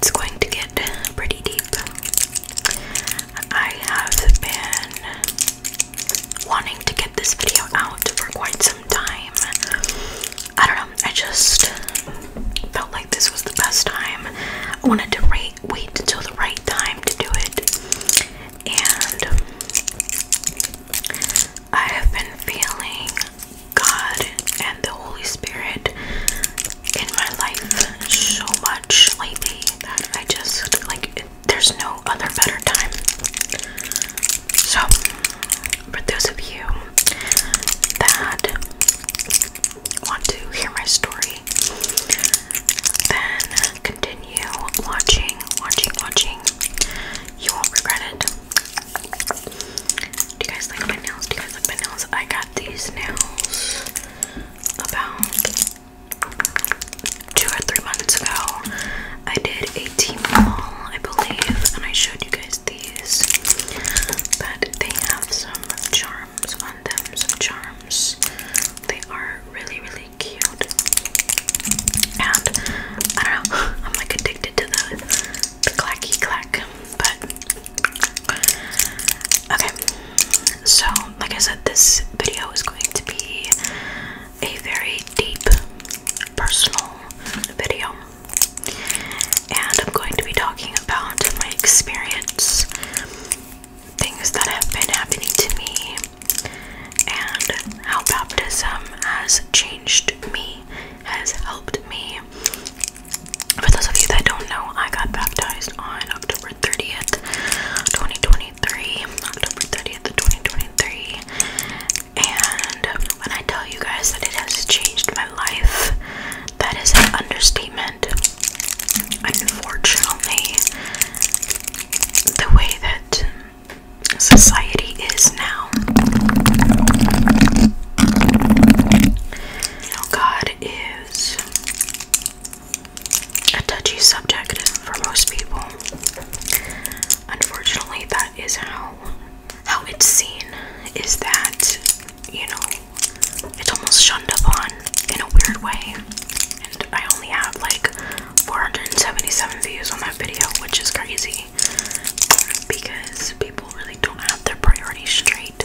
it's going to get pretty deep. I have been wanting to get this video out for quite some time. I don't know, I just felt like this was the best time. I wanted to wait until the right time to do it. And I have been feeling God and the Holy Spirit in my life so much lately that I just, like, there's no other better time. So, for those of you that want to hear my story, then continue watching. You won't regret it. Do you guys like my nails? I got these nails about 2 or 3 months ago. I did a team haul, I believe, and I showed you guys these. But they have some charms on them, some charms. They are really, really cute. And I don't know, I'm like addicted to the clacky clack. But okay, so like I said, this video is going to be a very deep, personal video, and I'm going to be talking about my experience, things that have been happening to me, and how baptism has changed me, has helped me. For those of you that don't know, I got baptized on October 30th, 2023. October 30th, 2023. And when I tell you guys that it has changed my life, that is an understatement. Unfortunately, the way that society is now, you know, God is a touchy subject for most people. Unfortunately, that is how it's seen, is that, you know, it's almost shunned upon in a weird way. And I only have like 477 views on that video, which is crazy because people really don't have their priorities straight.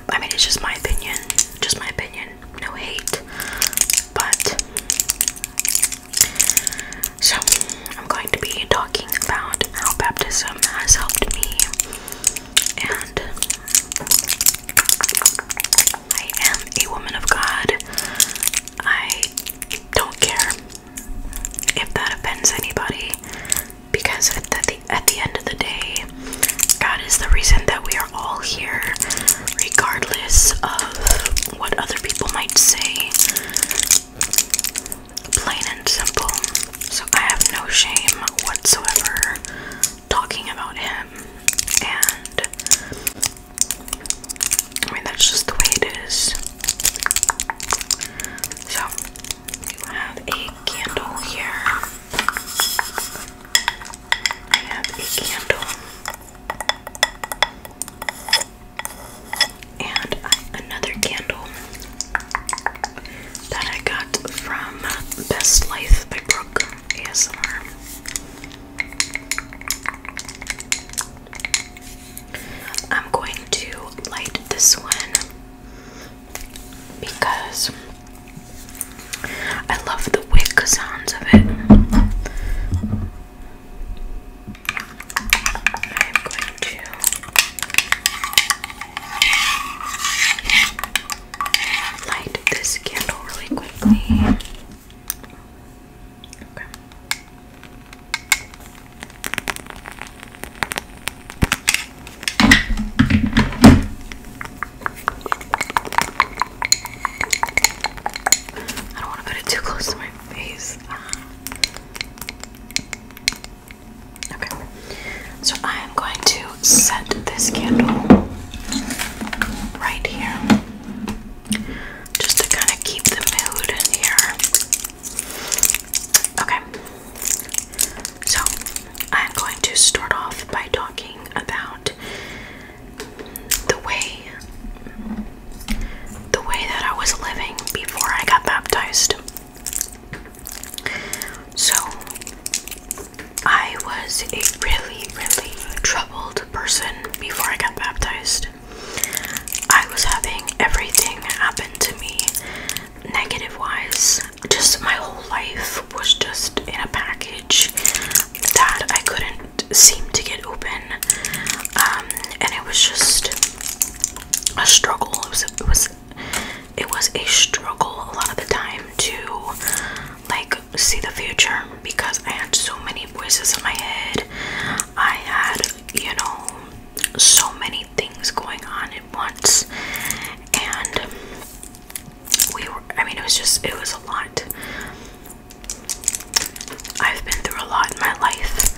I mean, it's just my opinion, no hate. But so I'm going to be talking about how baptism has helped me, and I am a woman of God. I don't care if that offends anybody, because at the end of the day, God is the reason that we are all here, regardless of what other people might say. Plain and simple. So I have no shame whatsoever talking about him, and I mean, that's just the way it is. So you have a candle here. I have a candle and another candle that I got from Best Life by Brooke ASMR. I'm going to light this one because I love the wick sounds of it. I'm going to light this candle really quickly. Okay. I don't want to put it too close to my face. Okay, so I am going to set this candle right here, just to kind of keep the mood here. Okay, so I'm going to start off by talking about the way that I was living before I got baptized. So was a really, really troubled person before I got baptized. I was having everything happen to me negative wise. Just my whole life was just in a package that I couldn't seem to get open. And it was just a struggle. It was a struggle a lot of the time to like see the future, because I had so many voices in my head. I had, you know, so many things going on at once, and it was a lot. I've been through a lot in my life.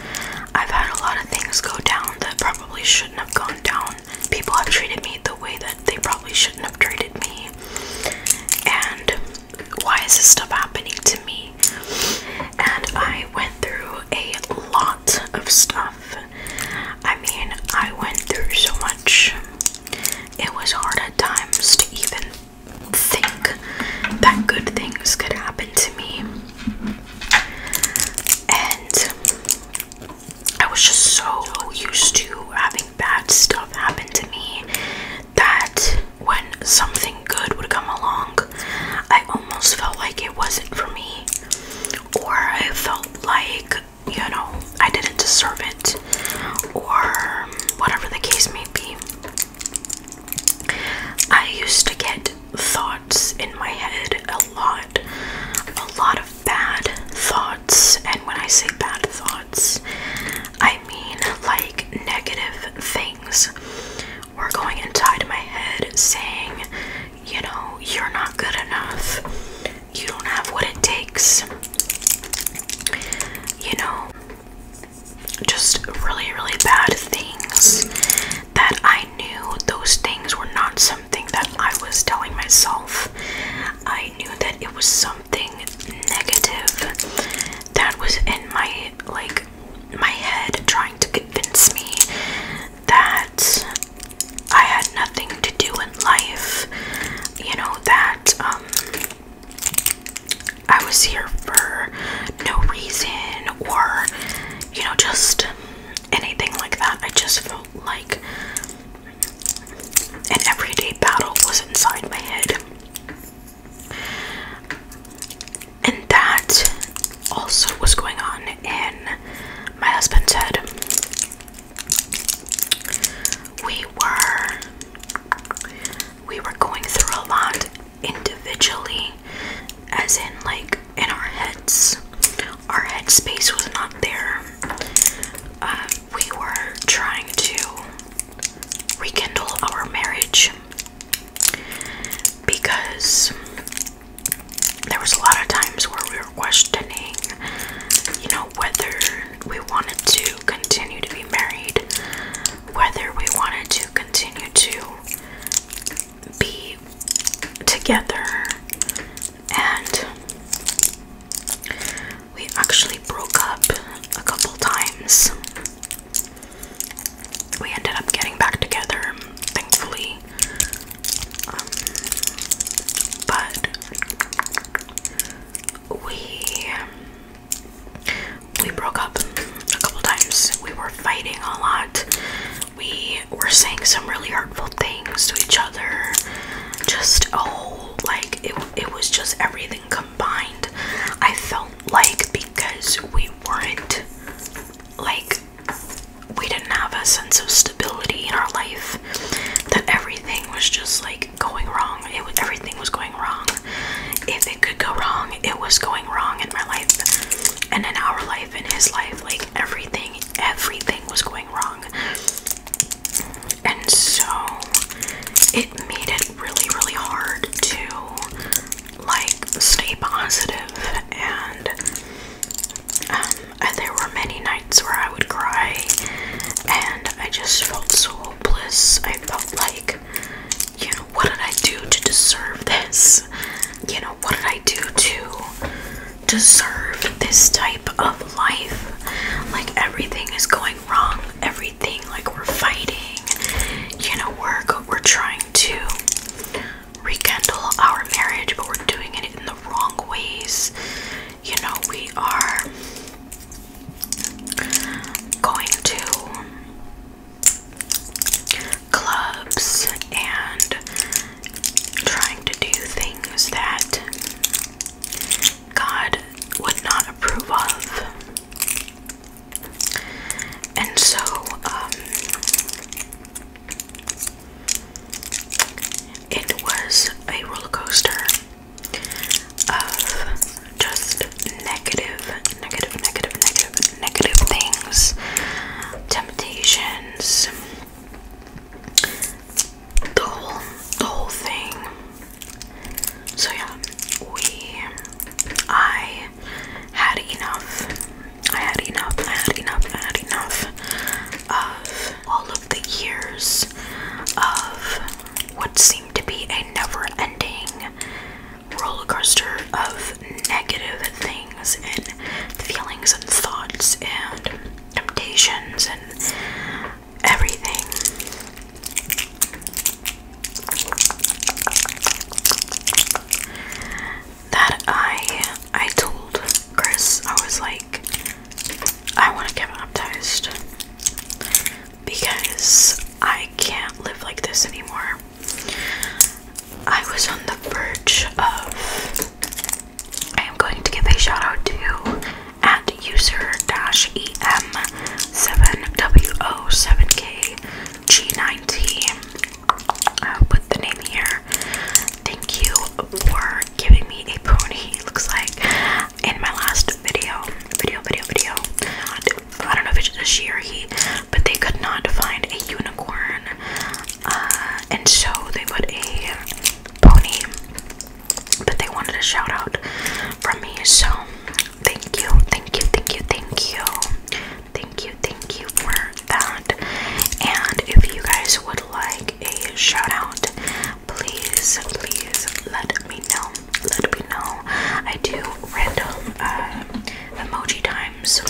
I've had a lot of things go down that probably shouldn't have gone down. People have treated me the way that they probably shouldn't have treated me. And why is this stuff happening to me? And I went through a lot of stuff. I mean, I went through so much. It was hard at times to even think that good things could happen to me. And I was just so used to having bad stuff happen to me that when something good would come along, I almost felt like it wasn't for me, or I felt like, you know, I didn't deserve it, or whatever the case may be. I used to get thoughts in my head a lot of bad thoughts. And when I say bad thoughts, I mean like negative things were going inside my head saying, you know, you're not good enough, you don't have what it takes, you know, just really, really bad things that I knew those things were not something that I was telling myself. I knew that it was something negative that was in my head, trying to convince me that I had nothing to do in life, you know, that I was here for no reason, or, you know, just anything like that. I just felt like an everyday battle was inside my head. And that also was going on in my husband's head. We were going through a lot individually, as in like in our heads. Our headspace was not there. We were trying to rekindle our marriage because there was a lot of times where we were questioning, you know, whether we wanted to continue to be married, whether we wanted to continue to be together. And we actually broke up a couple times. We ended up getting back together, thankfully. But we broke up a couple times. We were fighting a lot. We were saying some really hurtful things to each other. Just it was just everything combined. I felt like because we weren't, like, we didn't have a sense of stability in our life, that everything was just like going wrong. Everything was going wrong. If it could go wrong, it was going wrong in my life, and in our life, in his life. Like everything was going wrong. And so it made it really, really hard to like stay positive. And there were many nights where I would cry, and I just felt so hopeless. I felt like, you know, what did I do to deserve this? You know, what did I do to deserve this type of life? Like everything is going wrong. Everything, like we're fighting. You know, we're trying to rekindle our marriage, but we're doing it in the wrong ways. You know, we are doubts and temptations and everything. That I told Chris, I was like, I want to get baptized because I can't live like this anymore. I was on the verge of, I am going to give a shout out to at user-em7wo7kg9t. I'll put the name here. Thank you for giving me a pony. Looks like in my last video. I don't know if it's a she or he, but they could not find a unicorn, and so they put a pony. But they wanted a shout out from me, so thank you for that. And if you guys would like a shout out, please let me know. I do random emoji times.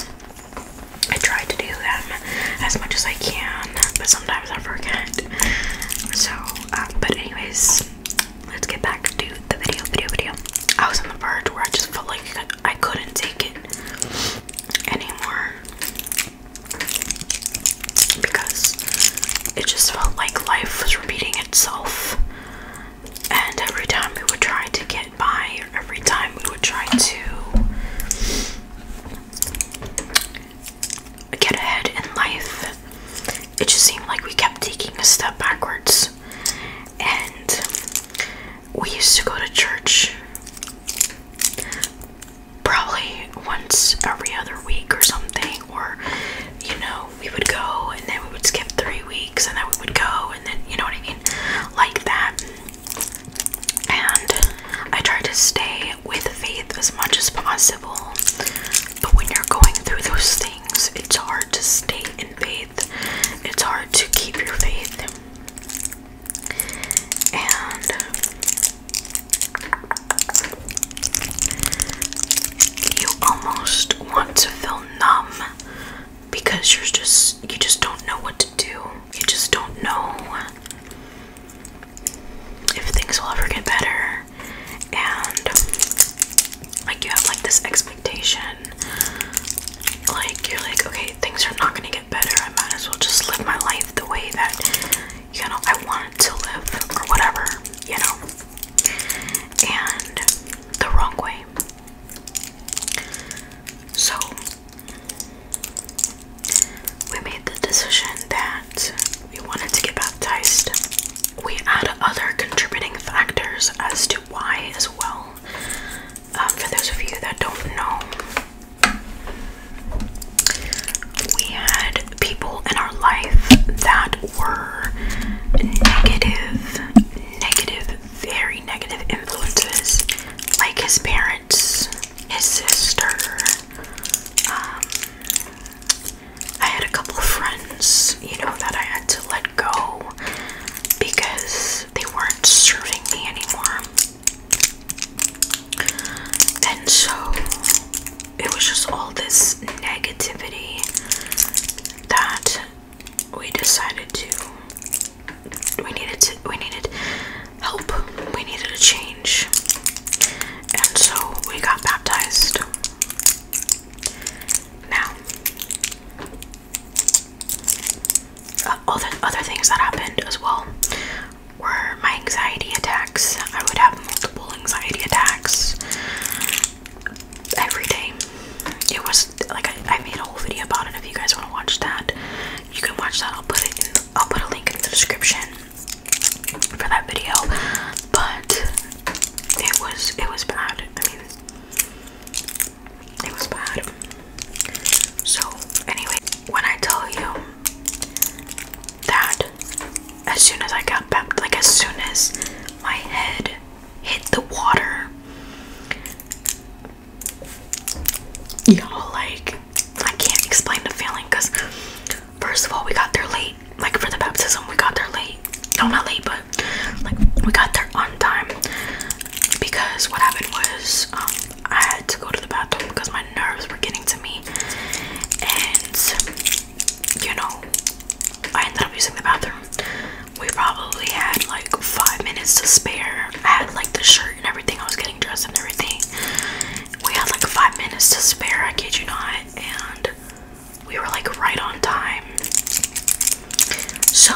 I try to do them as much as I can, but sometimes I forget. So but anyways, let's get back to the video. I was on the verge where I just felt like I couldn't take it anymore, because it just felt like life was repeating itself, and every time we would try to get by, or every time we would try to get ahead in life, it just seemed like we kept taking a step backwards. And we used to go to church probably once every other week or something, or we would go and then we would skip 3 weeks and then we would go, and then, you know what I mean, like that. And I try to stay with faith as much as possible, but when you're going through those things, it's hard to stay in faith. It's hard to keep your faith. And you almost want to feel numb, because you just don't know what to do. You just don't know if things will ever get better, and like you have like this expectation, like you're like, okay, things are not gonna get better, I might as well just live my life the way that I want to live, or whatever, and the wrong way. So we made the decision that we wanted to get baptized. We had other contributing factors as to why as well. For those of you that don't know, we had people in our life that were negative, very negative influences, like his parents, his sister. I had a couple of friends, that I had to let go because they weren't serving me anymore. And so it was just all this negativity that we decided we needed help. We needed a change. And so we got baptized. Now, other things that happened as well were my anxiety attacks. I would have multiple anxiety attacks every day. It was like I made a whole video about it. If you guys want to watch that, you can watch that. I'll put a link in the description for that video. But it was bad. I mean, it was bad. So anyway, when I tell you that as soon as I got baptized, like as soon as my head hit the water, like I can't explain the feeling, because first of all, we got there late. Like for the baptism, we got there late. No, not late, but like we got there on time, because what happened was I had to go to the bathroom because my nerves were getting to me, you know, I ended up using the bathroom. We probably had like 5 minutes to spare. I had like the shirt and everything. I was getting dressed and everything. We had like 5 minutes to spare, I kid you not, and we were like right on time. So,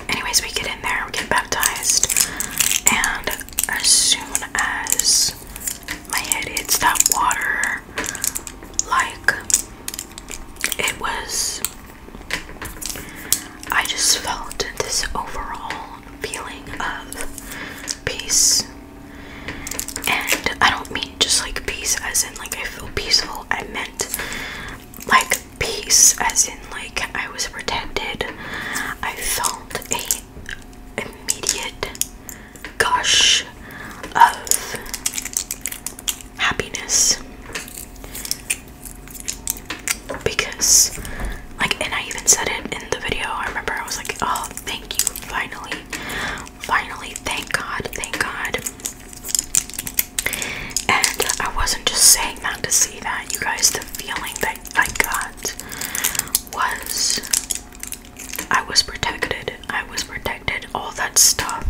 anyways, we get in there, we get baptized, and as soon as my head hits that water, like, it was, I just felt this overall feeling of peace. And I don't mean just like peace as in like I feel peaceful. I meant like peace as in like I was protected. I felt a immediate gush of happiness, because like, and I even said it in the video. I remember I was like, oh, thank you, finally, thank God. And I wasn't just saying that to say that, you guys. The feeling that I got was I was protected. All that stuff,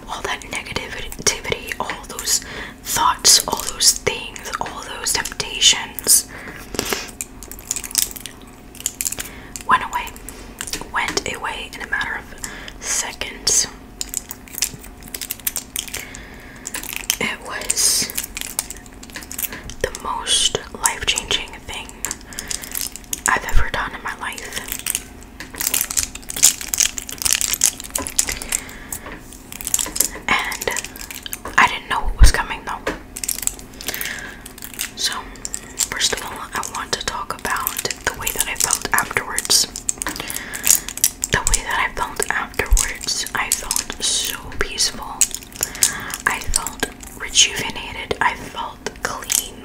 all that negativity, all those thoughts, all those things, all those temptations went away in a matter of seconds. It was the most life-changing thing I've ever done in my life. And I didn't know what was coming though. So, first of all, I want to talk about the way that I felt afterwards. The way that I felt afterwards, I felt so peaceful. I felt rejuvenated. I felt clean.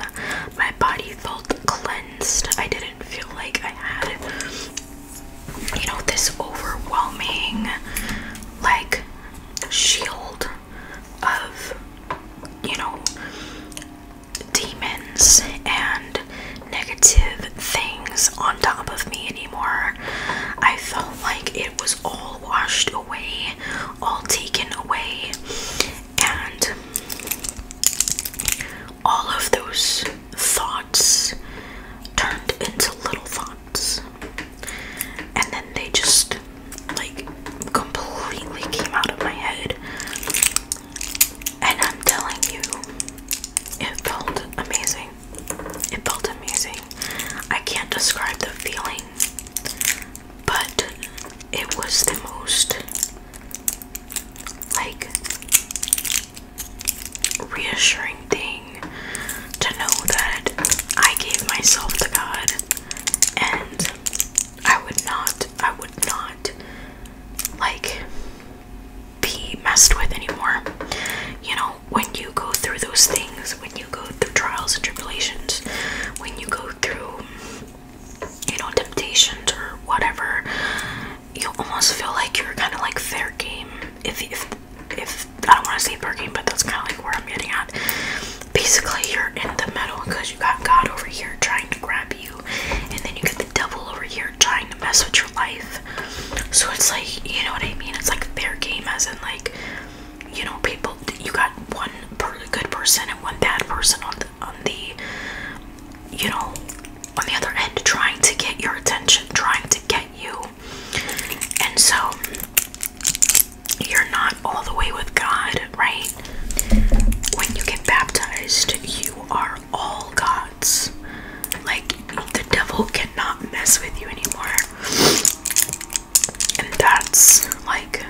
My body felt cleansed. I didn't feel like I had, you know, this overwhelming, like, shield of, you know, demons and negative things on top of me anymore. I felt like it was all washed away, all taken away, and all of those thoughts turned into little thoughts, and then they just like completely came out of my head. And I'm telling you, it felt amazing. It felt amazing. I can't describe the feeling, but it was the most like reassuring thing to know that I gave myself to God, and I would not like be messed with anymore. You know, when you go through those things, when you go through trials and tribulations, when you go through, you know, temptations or whatever, you almost feel like you're kind of like fair game. If I don't want to say fair game, but that's kind of like where I'm getting at. Basically, you're in the middle because you got God over here trying to grab you, and then you get the devil over here trying to mess with your life. So it's like, you know what I mean? It's like fair game, as in like, you know, people, you got one good person and one bad person on the you know, on the other end, trying to get your attention, trying to get you. And so you're not all the way with God, right? When you get baptized, you are all God's. Like, the devil cannot mess with you anymore. And that's like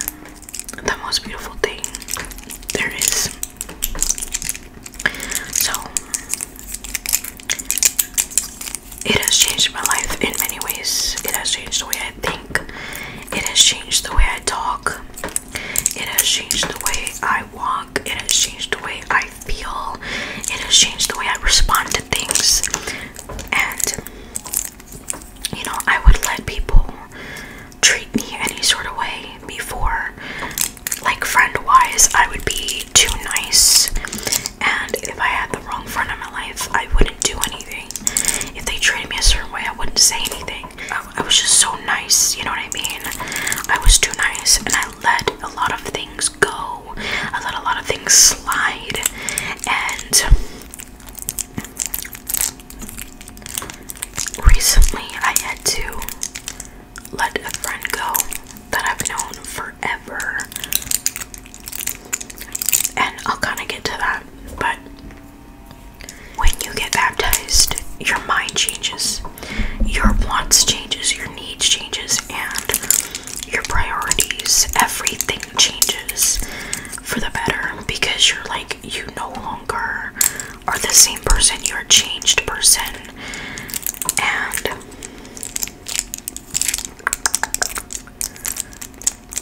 the most beautiful thing there is. So it has changed my life in many ways. It has changed the way I think. It has changed the way I talk. It has changed the way I walk. It has changed the way I feel. It has changed the way I respond to things. And, you know, I would let people treat me any sort of way before. Like, friend-wise, I would be too nice. And if I had the wrong friend in my life, I wouldn't do anything. If they treated me a certain way, I wouldn't say anything. nice, you know what I mean? I was too nice, and I let a lot of things go. I let a lot of things slide, and recently I had to let a friend go that I've known forever, and I'll kind of get to that. But when you get baptized, your mind changes, your wants changes, your needs changes, and your priorities, everything changes for the better, because you're like, you no longer are the same person, you're a changed person. And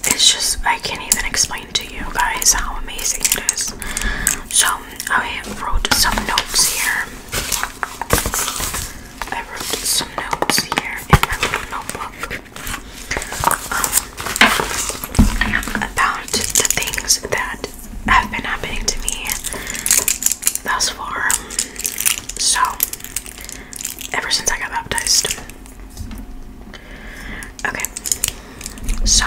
it's just, I can't even explain to you guys how amazing it is. So I wrote some notes here. I wrote some notes here in my little notebook about the things that have been happening to me thus far. So, ever since I got baptized. Okay, so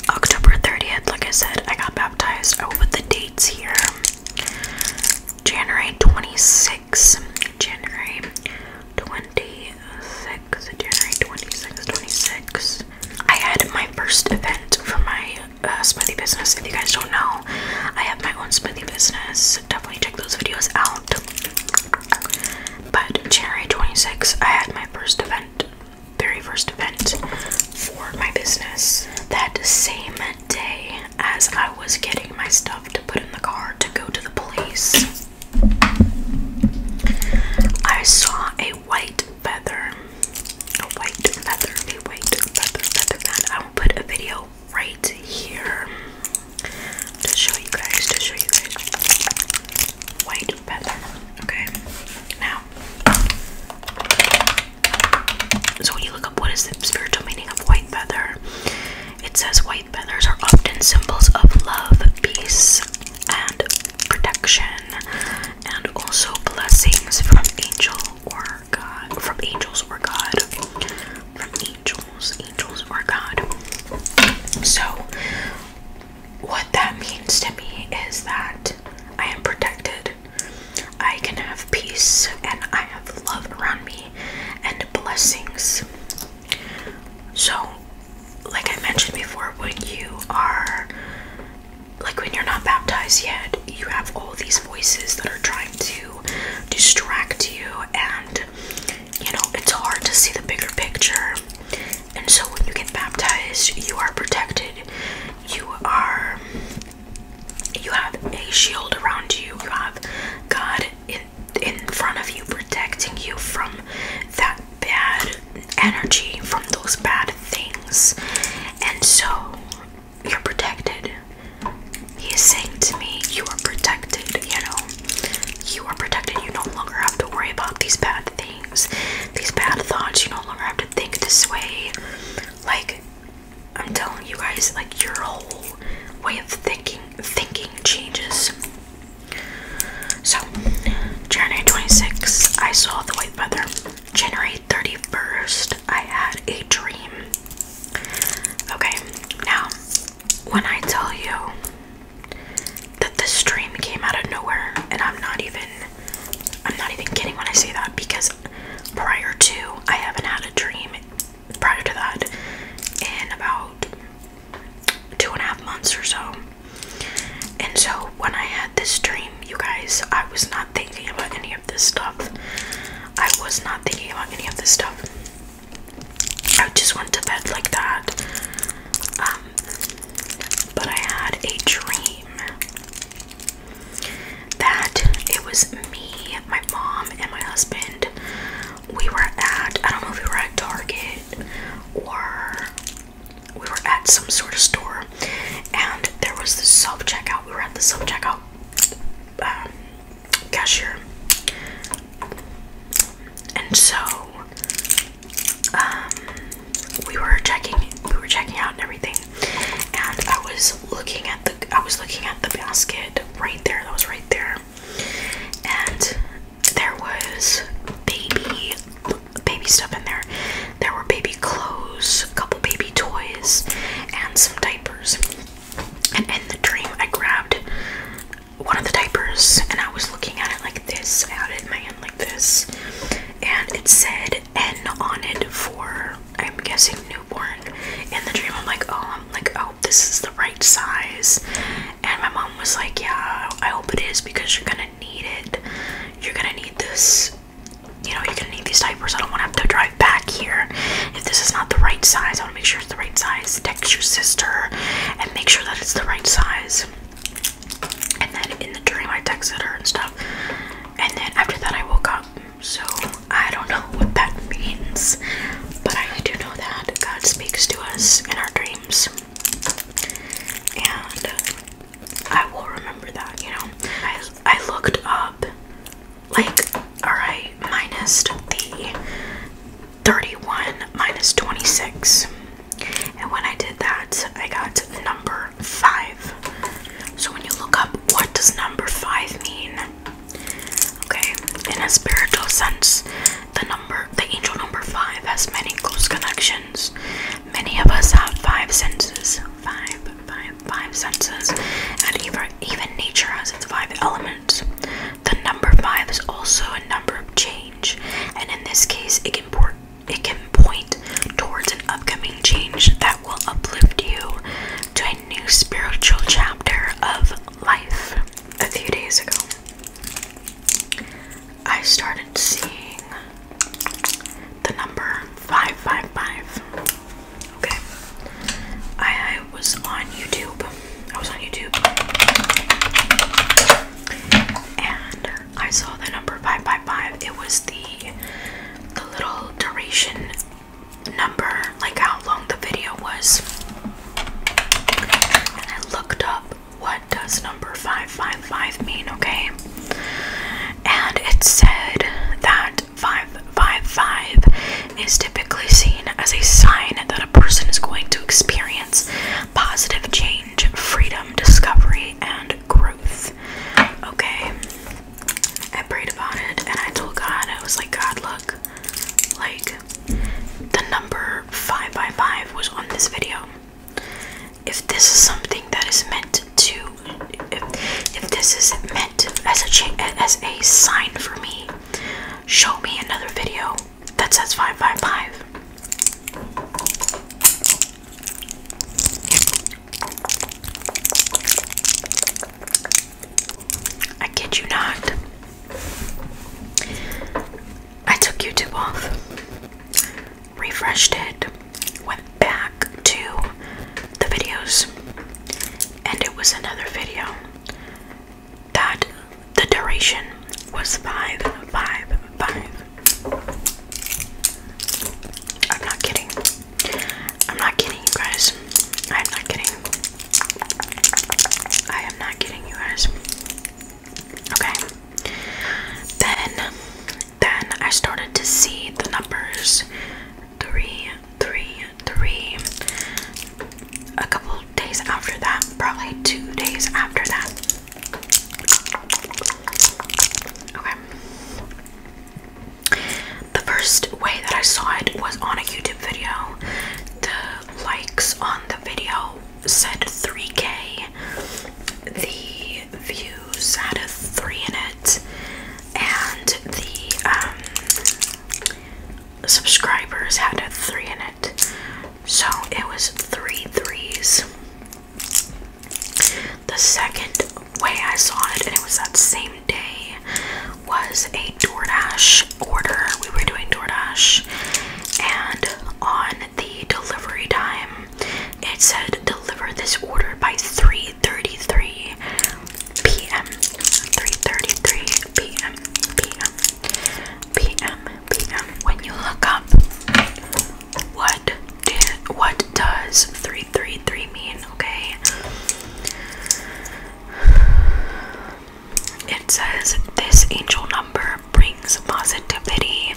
October 30th, like I said, I got baptized. I will put the dates here. January 26th, January 26. I had my first event for my smoothie business. If you guys don't know, I have my own smoothie business. Definitely check those videos out. But January 26th, I had my first event, very first event for my business. That same day as I was getting my stuff to put in the car to go to the place, I saw a white feather. And I will put a video right here to show you guys. White feather. Okay. Now, so when you look up what is the spiritual meaning of white feather, it says white feathers are often symbols of love, peace, and protection, and also blessings from angels or God. So what that means to me is that I am protected, I can have peace, and I have love around me and blessings. So like I mentioned before, when you're not baptized yet, you have all these voices that are trying to distract you, and it's hard to see the bigger picture. And so when you get baptized, you are protected. You have a shield around you. You have God in front of you, protecting you from that bad energy, from those bad things. And so you're protected. He is saying to me, you are protected, you are protected. You no longer have to worry about these bad things, these bad thoughts. You no longer have to think this way. Like, I'm telling you guys, like, your whole way of thinking changes. So January 26th, I saw the white feather. January 31st, I had a dream. Okay, now when I tell you that this dream came out of nowhere, and I'm not even kidding when I say that, because prior to, I haven't had a dream prior to that in about 2.5 months or so. And so when I had this dream, you guys, I was not thinking about any of this stuff. I just went to bed like that. But I had a dream that it was me, my mom, and my husband. I don't know if we were at Target or we were at some sort of store, and there was the self-checkout. We were at the self-checkout cashier, and so we were checking out and everything, and I was looking at the basket right there. That was right there, and there was baby stuff in there. There were baby clothes, is. And my mom was like, yeah, I hope it is, because you're gonna need it. You're gonna need this, you know, you're gonna need these diapers. I don't want to have to drive back here if this is not the right size. I want to make sure it's the right size. Text your sister and make sure that it's the right size. And then in the dream I texted her and stuff. And then after that I woke up. So I don't know what that means, but I do know that God speaks to us in our dreams. And I will remember that, you know. I looked up, like, alright, minus the 31 minus 26. And when I did that, I got number 5. So when you look up, what does number 5 mean? Okay, in a spiritual sense, the angel number 5 has many close connections. Many of us have 5 senses. Five senses. And even nature has its 5 elements. The number 5 is also a number of change. And in this case, it can point towards an upcoming change that will uplift you to a new spiritual chapter of life. A few days ago, I started seeing the number 555. Okay. I was on YouTube. And I saw the number 555. It was the little duration number, like how long the video was. And I looked up, what does number 555 mean, okay? And it said that 555 is typically seen as a sign that a person is going to experience positive change, freedom, discovery, and growth. Okay. I prayed about it and I told God, I was like, God, look, like, the number 555 was on this video. If this is something that is meant to, if this is meant as a sign for me, show me another video that says 555. I kid you not. I took YouTube off, refreshed it, went back to the videos, and it was another video that the duration was 555. I'm not kidding. I'm not kidding, you guys. I'm not kidding. I am not kidding, you guys. Okay. Then I started to see the numbers 333. A couple days after that, probably 2 days after that. Okay. The first way that I saw it was on a YouTube video. The likes on the video said 3K. The views had a 3 in it. And the subscribers had a 3 in it. So it was 3 3s. The second way I saw it, and it was that same day, was a DoorDash order. We were doing DoorDash, and on the delivery time, it said deliver this order by 3:33 p.m. 3:33 p.m. When you look up, what does 333 mean? Okay. It says this angel number brings positivity,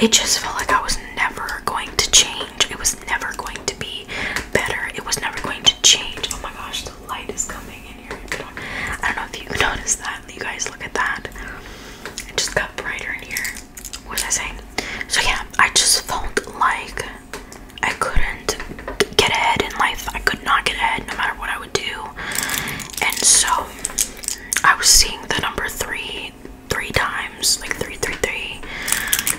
it just felt like I was never going to change. It was never going to be better. It was never going to change. Oh my gosh, the light is coming in here. I don't know if you noticed that. You guys, look at that. It just got brighter in here. What was I saying? So yeah, I just felt like I couldn't get ahead in life. I could not get ahead no matter what I would do. And so I was seeing the number 3 times, like 333,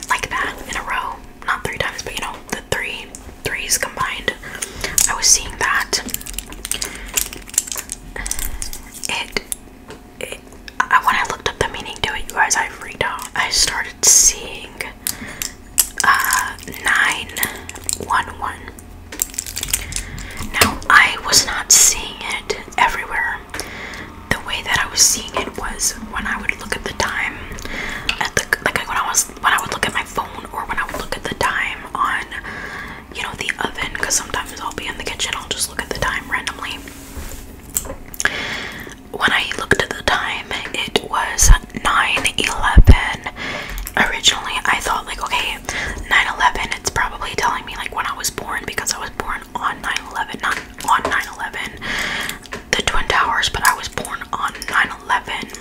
like that in a row. Not 3 times, but you know, the 3 threes combined. I was seeing that. When I looked up the meaning to it, you guys, I freaked out. I started seeing 911. Now, I was not seeing it everywhere. The way that I was seeing it was when I would look at the time, when I would look at my phone, or when I would look at the time on, you know, the oven, because sometimes I'll be in the kitchen, I'll just look at the time randomly. When I looked at the time, it was 9:11. Originally, I thought, like, okay, 9/11, it's probably telling me like when I was born, because I was born on 9/11, not on 9/11, the Twin Towers, but I was born on 9/11,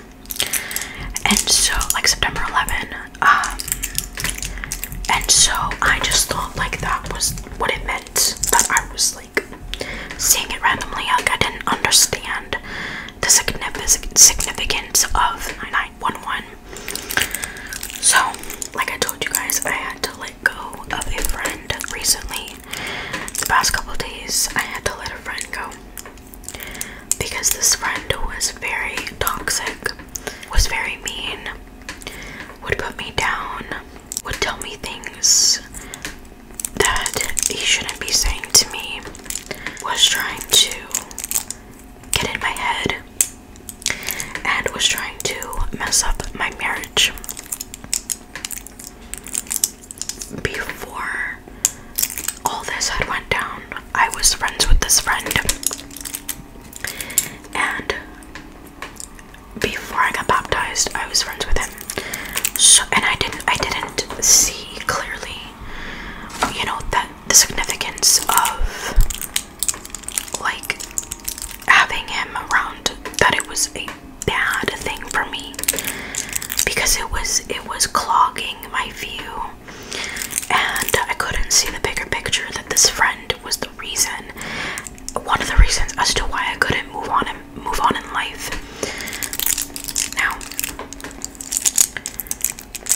and so, like, September 11, and so I just thought like that was what it meant, that I was like seeing it randomly. Like, I didn't understand the significance of 911. So, like I told you guys, I had to let go of a friend recently. The past couple days, I had to let a friend go because this friend was very toxic, was very mean, would put me down, would tell me things that he shouldn't be saying to me, was trying to get in my head, and was trying to mess up my marriage. Before all this had went down, I was friends with this friend, and before I got baptized, I was friends with him. So, and I didn't see clearly, you know, that the significance of like having him around, that it was a bad thing for me, because it was clogging my view, and I couldn't see the bigger picture, that this friend was the reason, one of the reasons as to why I couldn't move on in life. Now,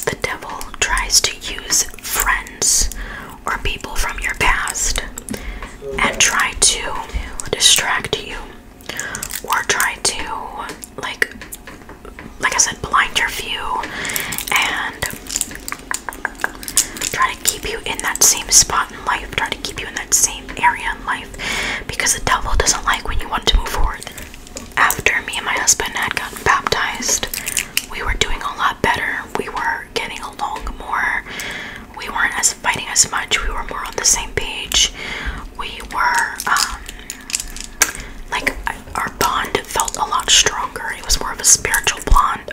the devil tries to use friends or people from your past and try to distract you, or try to like I said, blind your view, and try to keep you in that same spot in life, try to keep you in that same area in life, because the devil doesn't like when you want to move forward. After me and my husband had gotten baptized, we were doing a lot better. We were getting along more. We weren't as fighting as much. We were more on the same page. We were like, our bond felt a lot stronger. It was more of a spiritual bond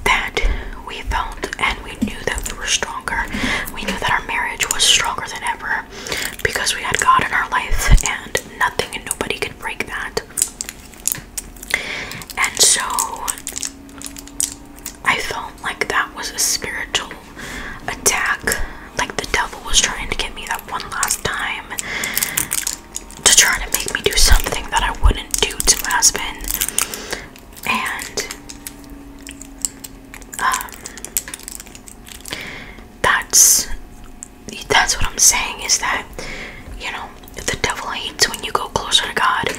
that we felt, and we knew that we were stronger. We knew that our marriage was stronger than ever, because we had God in our life, and nothing and nobody could break that. And so I felt like that was a spiritual attack, like the devil was trying to get me that one last time, to try to make me do something that I wouldn't do to my husband. And that's what I'm saying, is that, you know, the devil hates when you go closer to God.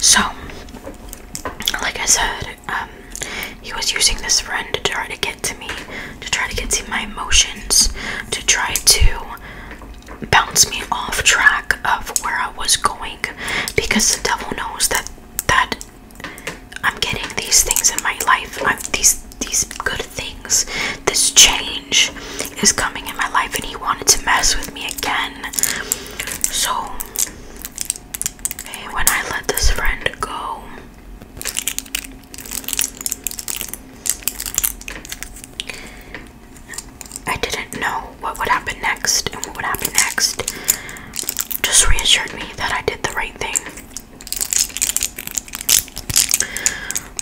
So, like I said, he was using this friend to try to get to me, to try to get to my emotions, to try to bounce me off track of where I was going, because the devil knows that I'm getting these things in my life. These good things, this change is coming in my life, and he wanted to mess with me again. So when I let this friend go, next and what would happen next just reassured me that I did the right thing.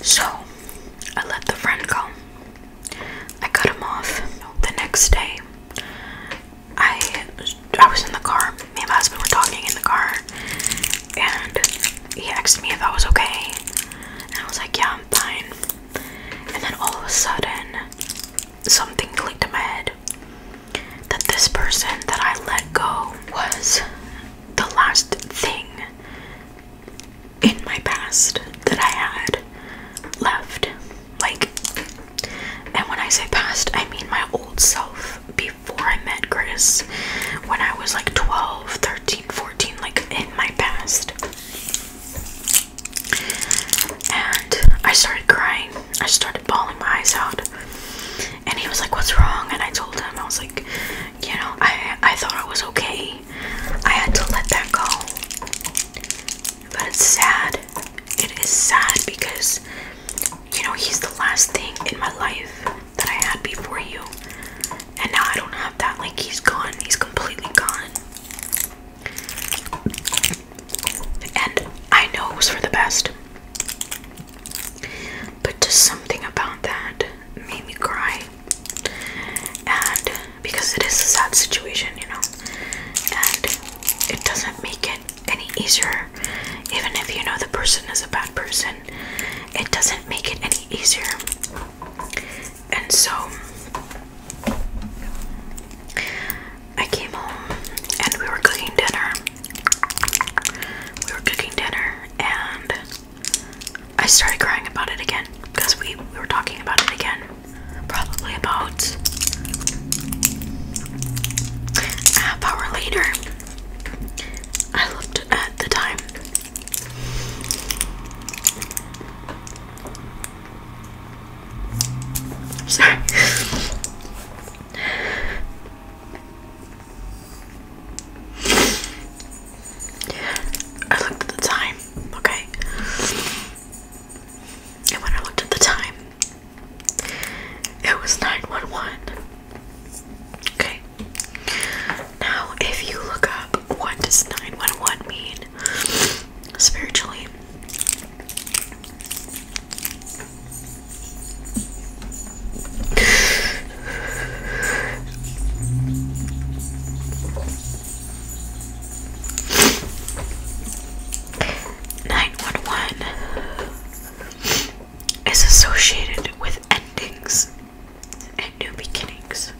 So I let the friend go. I cut him off. The next day, I was in the car. Me and my husband were talking in the car, and he asked me if I was okay, and I was like, yeah, I'm fine. And then all of a sudden, something clicked in my head that this person that I let go was the last thing in my past that I had left. Like, and when I say past, I mean my old self before I met Chris, when I was like 12, 13, 14, like in my past. And I started crying. I started bawling my eyes out. And he was like, what's wrong? And I told him, I was like, you know, I thought I was okay. I had to let that go. But it's sad. It is sad because, you know, he's the last thing in my life that I had before you. And now I don't have that. Like, he's gone. He's completely gone. And I know it was for the best. But just something about that made me cry. And because it is a sad situation, you know. And it doesn't make it any easier. Even if you know the person is a bad person, it doesn't make it any easier. And so I came home and we were cooking dinner. And I started crying about it again because we were talking about it again. Probably about a half hour later, I looked at the time. Sorry. I looked at the time, okay? And when I looked at the time, it was 911. Okay. Now, if you look up what does 911 mean spiritually, is associated with endings and new beginnings.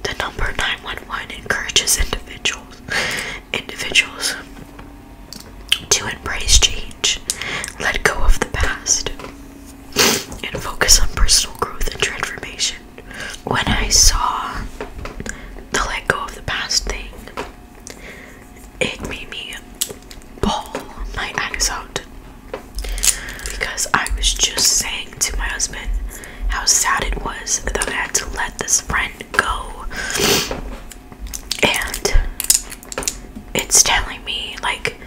The number 911 encourages individuals to embrace change, let go of the past, and focus on personal growth and transformation. When I saw the let go of the past thing, it made me bawl my eyes out. Because I was just saying to my husband how sad it was that I had to let this friend go. And it's telling me, like,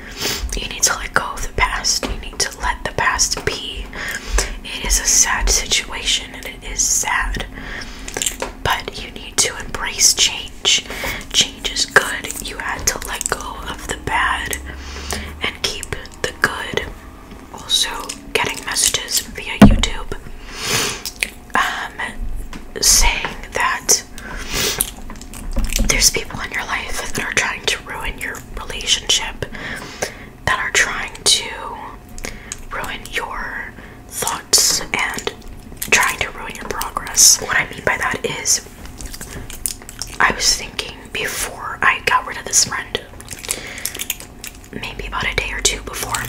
you need to let go of the past. You need to let the past be. It is a sad situation and it is sad. But you need to embrace change. Change is good. You had to let go of the bad and keep the good. Also, getting messages via YouTube saying that there's people in your life that are trying to ruin your relationship, that are trying to ruin your thoughts and trying to ruin your progress. What I mean by that is, I was thinking before I got rid of this friend, maybe about a day or two before,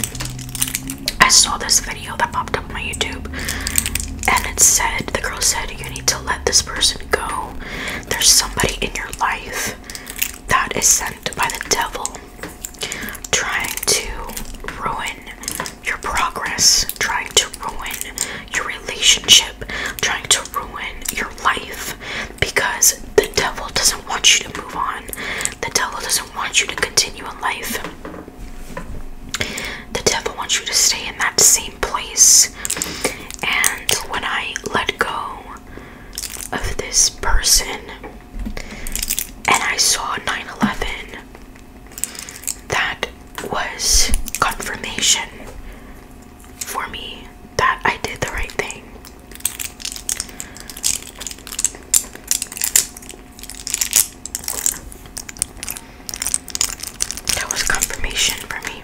I saw this video that popped up on my YouTube, and it said, the girl said, you need to let this person go. There's somebody in your life that is sent by the devil, trying to ruin your progress, trying to ruin your relationship, trying to ruin your life, because the devil doesn't want you to move on. The devil doesn't want you to continue in life. The devil wants you to stay in that same place. And when I let go of this person saw 9/11, that was confirmation for me that I did the right thing. That was confirmation for me.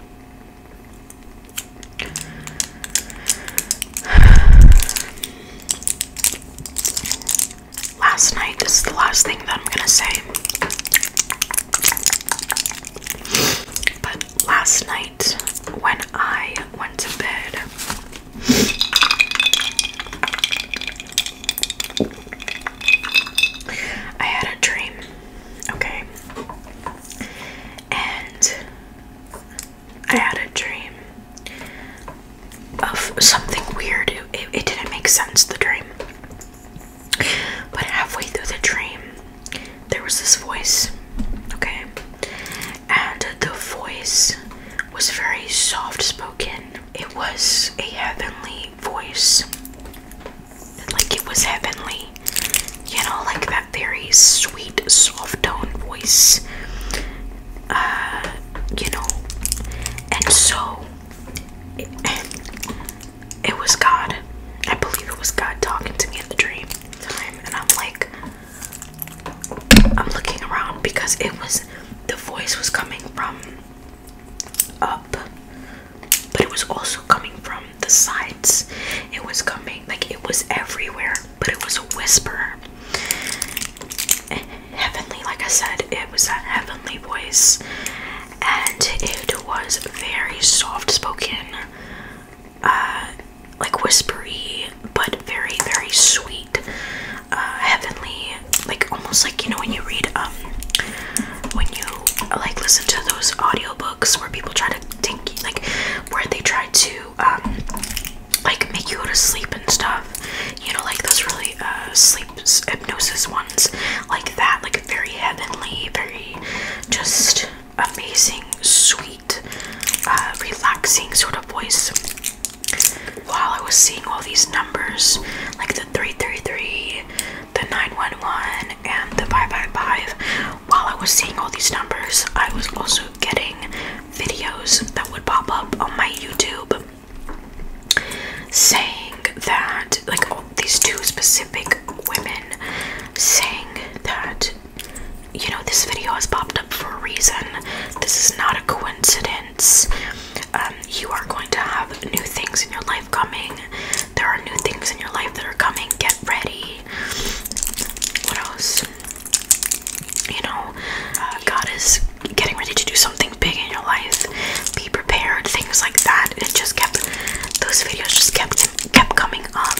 Last night, this is the last thing that I'm gonna say. But last night, when I went to bed, I had a dream, okay? And I had a dream of something weird. It didn't make sense, the dream. But halfway through the dream, there was this voice, okay? And the voice was very soft spoken. It was a heavenly voice. Like, it was heavenly. You know, like that very sweet, soft tone voice. You know. And so, it was God. I believe it was God talking to me in the dream time. And I'm like, I'm looking around because the voice was coming from up, but it was also coming from the sides. It was coming, like, it was everywhere, but it was a whisper. Heavenly, like I said, it was a heavenly voice, and it was very soft spoken, like whispery, but very, very sweet, heavenly, like almost like, you know, when you read, when you like listen to those audiobooks where people try to think, like, where they try to like make you go to sleep and stuff, you know, like those really sleep hypnosis ones, like that, like very heavenly, very just amazing, sweet, relaxing sort of voice. While I was seeing all these numbers, like the 333, the 911, and the 555, while I was seeing all these numbers, I was also getting videos that would pop up on my YouTube saying that, like, all these two specific women saying that, you know, this video has popped up for a reason. This is not a coincidence. You are going to have new things in your life coming. There are new things in your life that are coming. Get ready. What else? You know, God is getting ready to do something big in your life. Be prepared. Things like that. It just kept, those videos just kept coming up.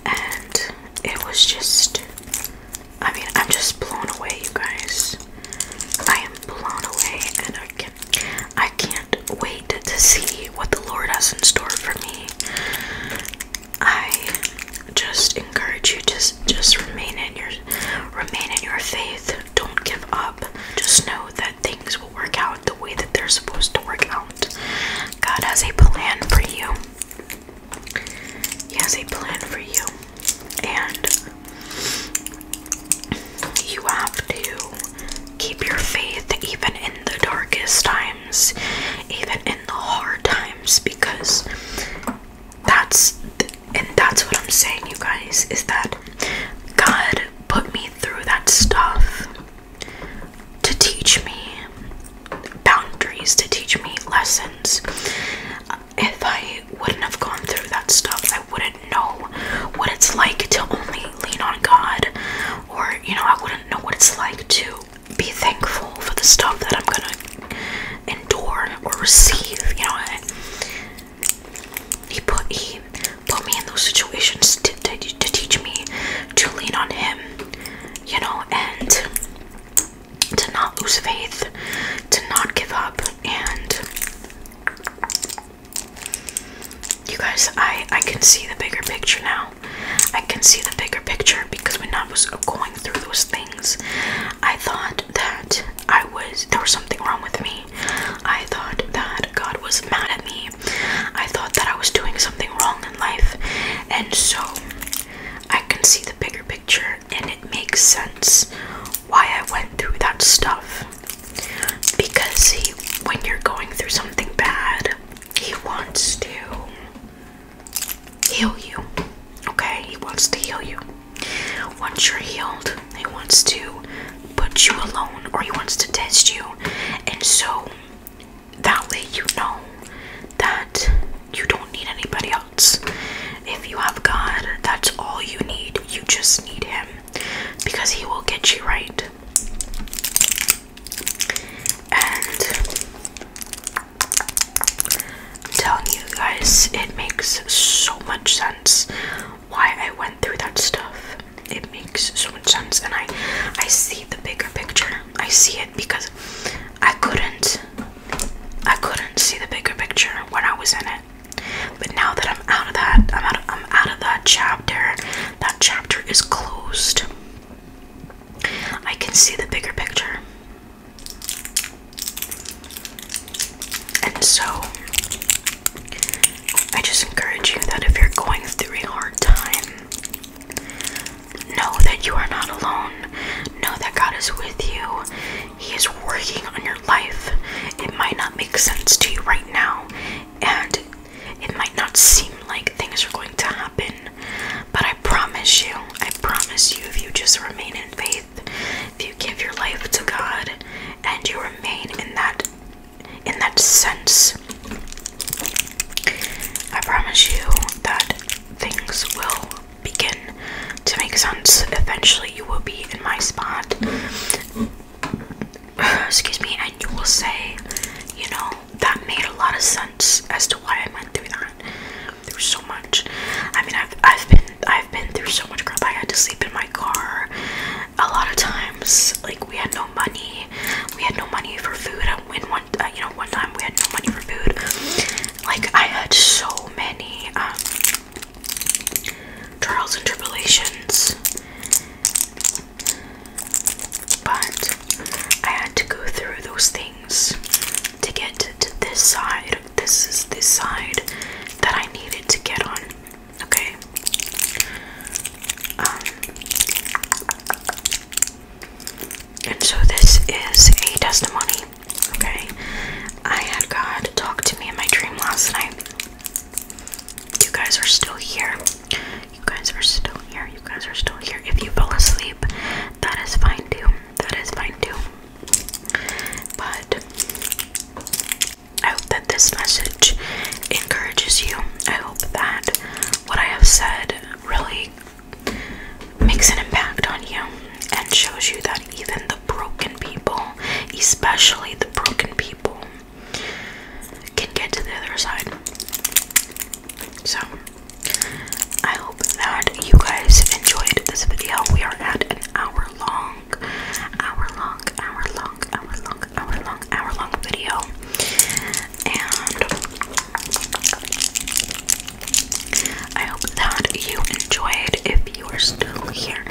And it was just, I mean, I'm just blown away, you guys. I am blown away, and I can't wait to see what the Lord has in store for me. I just encourage you to just remain in your faith. Don't give up. Just know that things will work out the way that they're supposed to work out. God has a plan for you. He has a plan for you, and you have to keep your faith even in the darkest times, even in the hard times, because that's what I'm saying, you guys, is that God put me through that stuff to teach me boundaries, to teach me lessons. If I wouldn't have gone through that stuff, I wouldn't know what it's like to only lean on God, or, you know, I wouldn't know what it's like to be thankful for the stuff that I'm gonna endure or receive. You know, he put me in those situations to teach me to lean on him, you know, and to not lose faith, to not give up. And you guys, I can see the bigger picture now. I can see the bigger picture, because when I was going through those things, I thought that there was something wrong with me. I thought that God was mad at me. I thought that I was doing something wrong in life. And so see the bigger picture, and it makes sense why I went through that stuff. Because when you're going through something bad, he wants to heal you. Okay, he wants to heal you. Once you're healed, he wants to put you alone, or he wants to test you, and so that way you know that you don't need anybody else. If you have God, that's all you need. You just need him, because he will get you right. And I'm telling you guys, it makes so much sense why I went through that stuff. It makes so much sense, and I see the bigger picture. I see it because I couldn't see the bigger picture when I was in it. But now that I'm out of that, I'm out of that chapter. That chapter is closed. I can see the bigger picture. And so I just encourage you that if you're going through a hard time, know that you are not alone. Know that God is with you. He is working on your life. It might not make sense to you right now, and it might not seem like things are going to happen, but I promise you, if you just remain in faith, if you give your life to God, and you remain in that sense, I promise you that things will begin to make sense. Eventually you will be in my spot, excuse me, and you will say, you know, that made a lot of sense as to why I went through that, through so much. I mean, I've been through so much crap. I had to sleep in my car a lot of times. Like, we had no money for food. One time we had no money for food. Like, I had so many trials and tribulations, but I had to go through those things to get to this side. This is this side that I needed to get on. Okay. And so this is a testimony. Okay. I had God talk to me in my dream last night. You guys are still here. You guys are still here. You guys are still here. If you fell asleep, that is fine too. That is fine too. But I hope that this message encourages you. I hope that what I have said really makes an impact on you and shows you that even the broken people, especially the broken people, can get to the other side. So I hope that you guys enjoyed this video. We are at an hour long video, and I hope that you enjoyed. If you are still here,